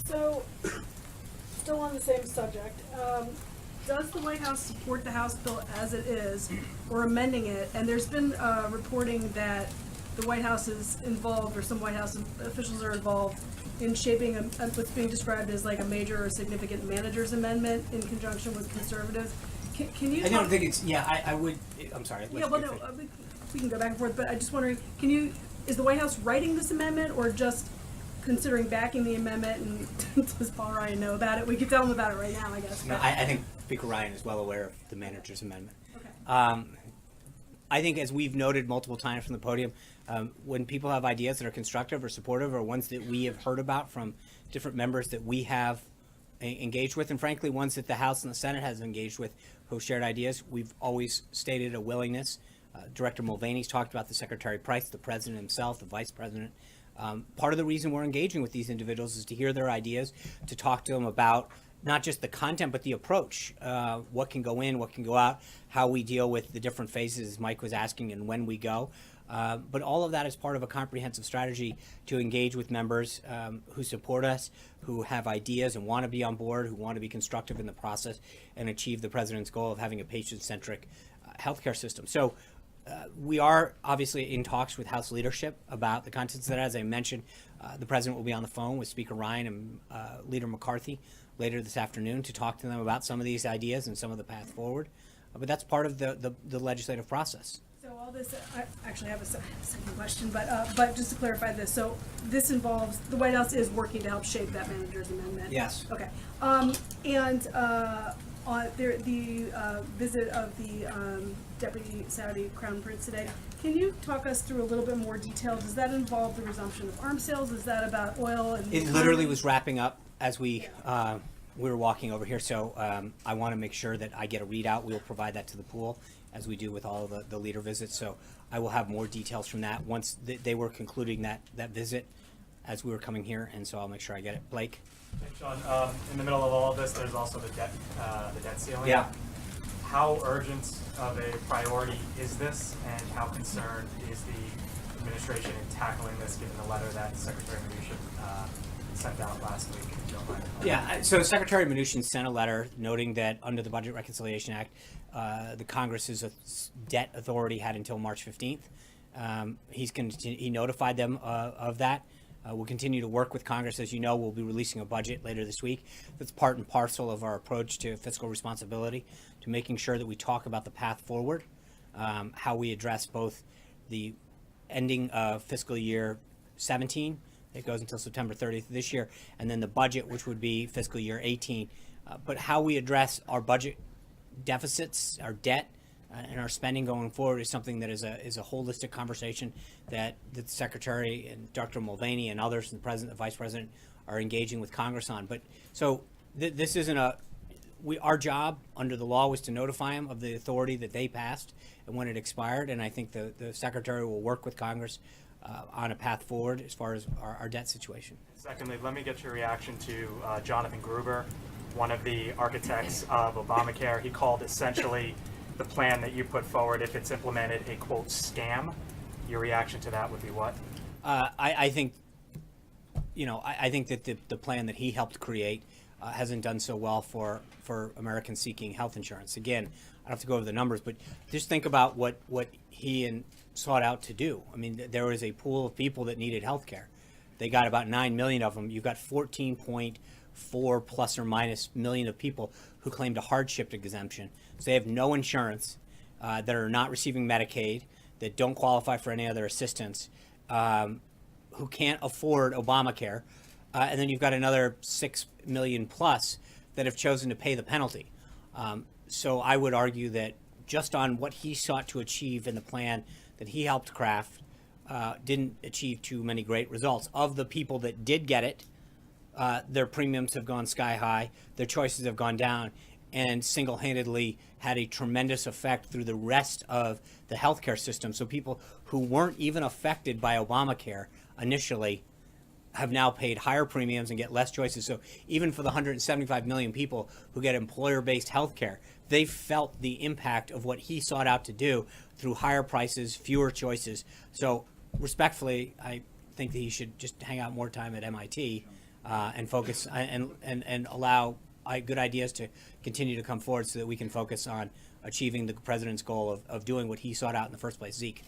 So, still on the same subject, does the White House support the House bill as it is, or amending it? And there's been reporting that the White House is involved, or some White House officials are involved in shaping what's being described as like a major or significant manager's amendment in conjunction with conservatives. Can you? I don't think it's. Yeah, I would. I'm sorry. Yeah, well, no, we can go back and forth, but I'm just wondering, is the White House writing this amendment, or just considering backing the amendment, and does Paul Ryan know about it? We could tell him about it right now, I guess. No, I think Speaker Ryan is well aware of the manager's amendment. Okay. I think, as we've noted multiple times from the podium, when people have ideas that are constructive or supportive, or ones that we have heard about from different members that we have engaged with, and frankly, ones that the House and the Senate has engaged with, who shared ideas, we've always stated a willingness. Director Mulvaney's talked about the Secretary Price, the President himself, the Vice President. Part of the reason we're engaging with these individuals is to hear their ideas, to talk to them about not just the content, but the approach. What can go in, what can go out, how we deal with the different phases, as Mike was asking, and when we go. But all of that is part of a comprehensive strategy to engage with members who support us, who have ideas and want to be on board, who want to be constructive in the process and achieve the President's goal of having a patient-centric healthcare system. So we are obviously in talks with House leadership about the contents of that. As I mentioned, the President will be on the phone with Speaker Ryan and Leader McCarthy later this afternoon to talk to them about some of these ideas and some of the path forward. But that's part of the legislative process. So all this, I actually have a second question, but just to clarify this, so this involves, the White House is working to help shape that manager's amendment? Yes. Okay. And on the visit of the Deputy Saudi Crown Prince today, can you talk us through a little bit more detail? Does that involve the resumption of arms sales? Is that about oil? And it literally was wrapping up as we were walking over here, so I want to make sure that I get a readout. We'll provide that to the pool, as we do with all of the leader visits. So I will have more details from that once they were concluding that visit as we were coming here, and so I'll make sure I get it. Blake? Thanks, Sean. In the middle of all of this, there's also the debt ceiling. Yeah. How urgent of a priority is this, and how concerned is the administration in tackling this, given the letter that Secretary Mnuchin sent out last week? If you don't mind. Yeah, so Secretary Mnuchin sent a letter noting that under the Budget Reconciliation Act, the Congress's debt authority had until March 15th. He notified them of that. We'll continue to work with Congress. As you know, we'll be releasing a budget later this week. That's part and parcel of our approach to fiscal responsibility, to making sure that we talk about the path forward, how we address both the ending of fiscal year 17, it goes until September 30th this year, and then the budget, which would be fiscal year 18. But how we address our budget deficits, our debt, and our spending going forward is something that is a holistic conversation that the Secretary and Dr. Mulvaney and others, and the President, the Vice President, are engaging with Congress on. But so this isn't our job under the law was to notify them of the authority that they passed and when it expired, and I think the Secretary will work with Congress on a path forward as far as our debt situation. Secondly, let me get your reaction to Jonathan Gruber, one of the architects of Obamacare. He called essentially the plan that you put forward, if it's implemented, a quote scam. Your reaction to that would be what? I think, I think that the plan that he helped create hasn't done so well for Americans seeking health insurance. Again, I don't have to go over the numbers, but just think about what he sought out to do. I mean, there was a pool of people that needed health care. They got about 9 million of them. You've got 14.4 plus or minus million of people who claimed a hardship exemption. So they have no insurance, that are not receiving Medicaid, that don't qualify for any other assistance, who can't afford Obamacare. And then you've got another 6 million plus that have chosen to pay the penalty. So I would argue that just on what he sought to achieve in the plan that he helped craft, didn't achieve too many great results. Of the people that did get it, their premiums have gone sky high, their choices have gone down, and single-handedly had a tremendous effect through the rest of the healthcare system. So people who weren't even affected by Obamacare initially have now paid higher premiums and get less choices. So even for the 175 million people who get employer-based health care, they felt the impact of what he sought out to do through higher prices, fewer choices. So respectfully, I think that he should just hang out more time at MIT and focus and allow good ideas to continue to come forward so that we can focus on achieving the president's goal of doing what he sought out in the first place. Zeke.